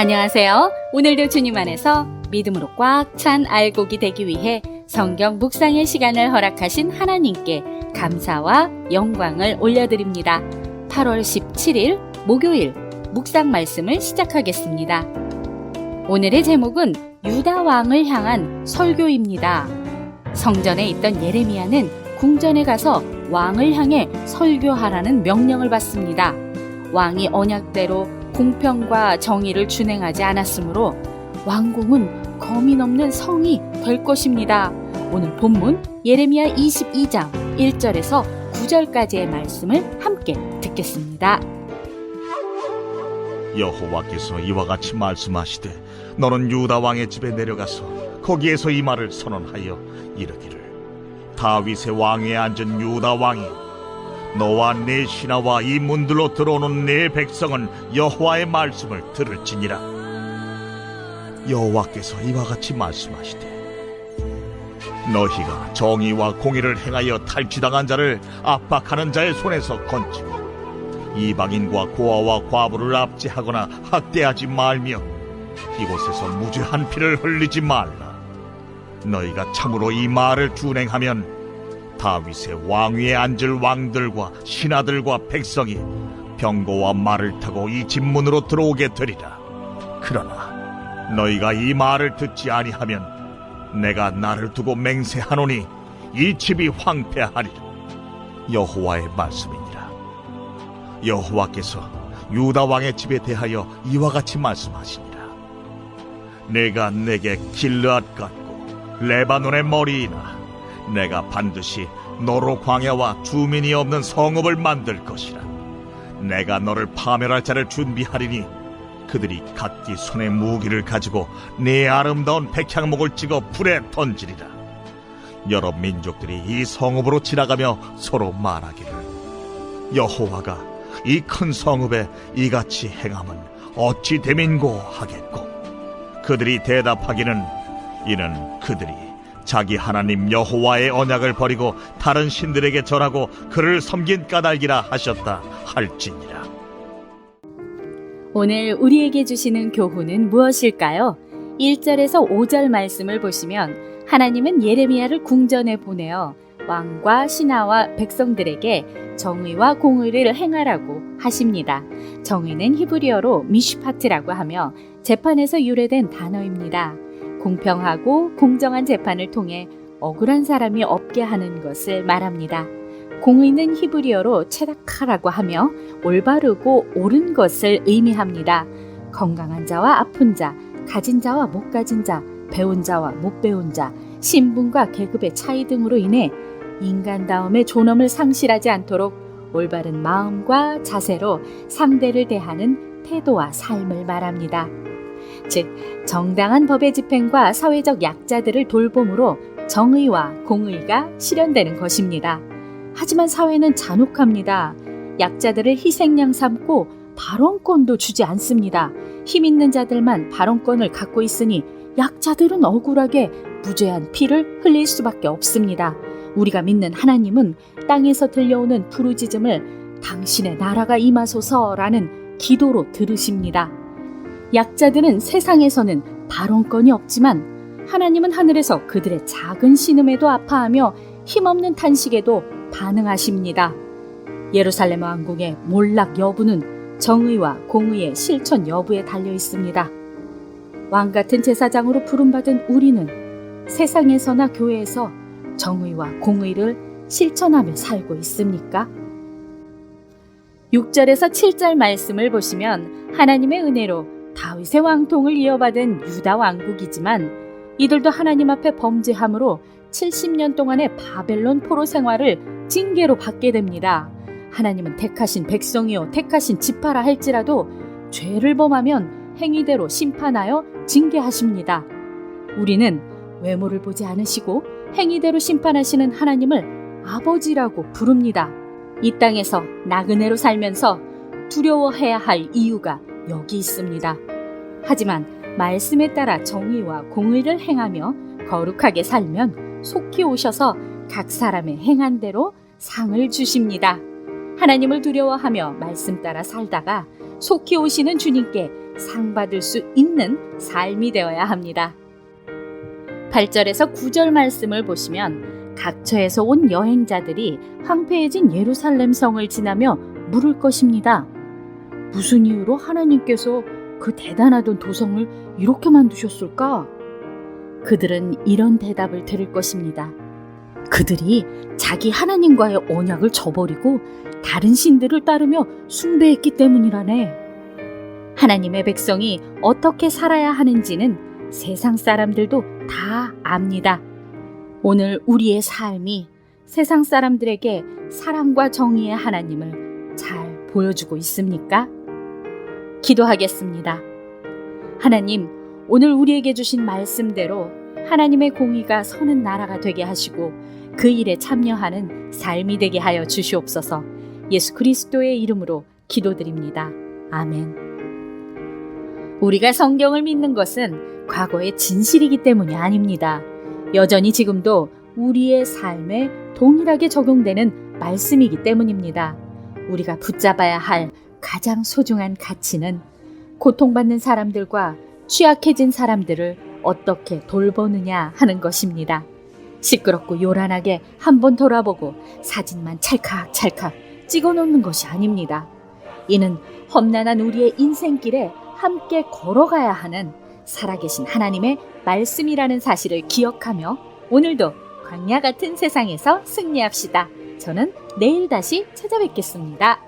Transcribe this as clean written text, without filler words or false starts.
안녕하세요. 오늘도 주님 안에서 믿음으로 꽉 찬 알곡이 되기 위해 성경 묵상의 시간을 허락하신 하나님께 감사와 영광을 올려드립니다. 8월 17일 목요일 묵상 말씀을 시작하겠습니다. 오늘의 제목은 유다 왕을 향한 설교입니다. 성전에 있던 예레미야는 궁전에 가서 왕을 향해 설교하라는 명령을 받습니다. 왕이 언약대로 공평과 정의를 준행하지 않았으므로 왕궁은 거민 없는 성이 될 것입니다. 오늘 본문 예레미야 22장 1절에서 9절까지의 말씀을 함께 듣겠습니다. 여호와께서 이와 같이 말씀하시되 너는 유다 왕의 집에 내려가서 거기에서 이 말을 선언하여 이르기를 다윗의 왕위에 앉은 유다 왕이여 너와 네 신하와 이 문들로 들어오는 네 백성은 여호와의 말씀을 들을지니라. 여호와께서 이와 같이 말씀하시되 너희가 정의와 공의를 행하여 탈취당한 자를 압박하는 자의 손에서 건지고 이방인과 고아와 과부를 압제하거나 학대하지 말며 이곳에서 무죄한 피를 흘리지 말라. 너희가 참으로 이 말을 준행하면 다윗의 왕위에 앉을 왕들과 신하들과 백성이 병거와 말을 타고 이 집 문으로 들어오게 되리라. 그러나 너희가 이 말을 듣지 아니하면 내가 나를 두고 맹세하노니 이 집이 황폐하리라. 여호와의 말씀이니라. 여호와께서 유다 왕의 집에 대하여 이와 같이 말씀하시니라. 내가 내게 길르앗 같고 레바논의 머리이나 내가 반드시 너로 광야와 주민이 없는 성읍을 만들 것이라. 내가 너를 파멸할 자를 준비하리니 그들이 각기 손에 무기를 가지고 네 아름다운 백향목을 찍어 불에 던지리라. 여러 민족들이 이 성읍으로 지나가며 서로 말하기를 여호와가 이 큰 성읍에 이같이 행함은 어찌 됨인고 하겠고 그들이 대답하기는 이는 그들이 자기 하나님 여호와의 언약을 버리고 다른 신들에게 절하고 그를 섬긴 까닭이라 하셨다 할지니라. 오늘 우리에게 주시는 교훈은 무엇일까요? 1절에서 5절 말씀을 보시면 하나님은 예레미야를 궁전에 보내어 왕과 신하와 백성들에게 정의와 공의를 행하라고 하십니다. 정의는 히브리어로 미슈파트라고 하며 재판에서 유래된 단어입니다. 공평하고 공정한 재판을 통해 억울한 사람이 없게 하는 것을 말합니다. 공의는 히브리어로 체다카라고 하며 올바르고 옳은 것을 의미합니다. 건강한 자와 아픈 자, 가진 자와 못 가진 자, 배운 자와 못 배운 자, 신분과 계급의 차이 등으로 인해 인간다움의 존엄을 상실하지 않도록 올바른 마음과 자세로 상대를 대하는 태도와 삶을 말합니다. 즉, 정당한 법의 집행과 사회적 약자들을 돌봄으로 정의와 공의가 실현되는 것입니다. 하지만 사회는 잔혹합니다. 약자들을 희생양 삼고 발언권도 주지 않습니다. 힘 있는 자들만 발언권을 갖고 있으니 약자들은 억울하게 무죄한 피를 흘릴 수밖에 없습니다. 우리가 믿는 하나님은 땅에서 들려오는 부르짖음을 당신의 나라가 임하소서라는 기도로 들으십니다. 약자들은 세상에서는 발언권이 없지만 하나님은 하늘에서 그들의 작은 신음에도 아파하며 힘없는 탄식에도 반응하십니다. 예루살렘 왕궁의 몰락 여부는 정의와 공의의 실천 여부에 달려 있습니다. 왕같은 제사장으로 부름받은 우리는 세상에서나 교회에서 정의와 공의를 실천하며 살고 있습니까? 6절에서 7절 말씀을 보시면 하나님의 은혜로 다윗의 왕통을 이어받은 유다 왕국이지만 이들도 하나님 앞에 범죄함으로 70년 동안의 바벨론 포로 생활을 징계로 받게 됩니다. 하나님은 택하신 백성이요 택하신 지파라 할지라도 죄를 범하면 행위대로 심판하여 징계하십니다. 우리는 외모를 보지 않으시고 행위대로 심판하시는 하나님을 아버지라고 부릅니다. 이 땅에서 나그네로 살면서 두려워해야 할 이유가 여기 있습니다. 하지만 말씀에 따라 정의와 공의를 행하며 거룩하게 살면 속히 오셔서 각 사람의 행한 대로 상을 주십니다. 하나님을 두려워하며 말씀 따라 살다가 속히 오시는 주님께 상 받을 수 있는 삶이 되어야 합니다. 8절에서 9절 말씀을 보시면 각처에서 온 여행자들이 황폐해진 예루살렘 성을 지나며 물을 것입니다. 무슨 이유로 하나님께서 그 대단하던 도성을 이렇게 만드셨을까? 그들은 이런 대답을 들을 것입니다. 그들이 자기 하나님과의 언약을 저버리고 다른 신들을 따르며 숭배했기 때문이라네. 하나님의 백성이 어떻게 살아야 하는지는 세상 사람들도 다 압니다. 오늘 우리의 삶이 세상 사람들에게 사랑과 정의의 하나님을 잘 보여주고 있습니까? 기도하겠습니다. 하나님, 오늘 우리에게 주신 말씀대로 하나님의 공의가 서는 나라가 되게 하시고 그 일에 참여하는 삶이 되게 하여 주시옵소서. 예수 그리스도의 이름으로 기도드립니다. 아멘. 우리가 성경을 믿는 것은 과거의 진실이기 때문이 아닙니다. 여전히 지금도 우리의 삶에 동일하게 적용되는 말씀이기 때문입니다. 우리가 붙잡아야 할 가장 소중한 가치는 고통받는 사람들과 취약해진 사람들을 어떻게 돌보느냐 하는 것입니다. 시끄럽고 요란하게 한번 돌아보고 사진만 찰칵찰칵 찍어놓는 것이 아닙니다. 이는 험난한 우리의 인생길에 함께 걸어가야 하는 살아계신 하나님의 말씀이라는 사실을 기억하며 오늘도 광야 같은 세상에서 승리합시다. 저는 내일 다시 찾아뵙겠습니다.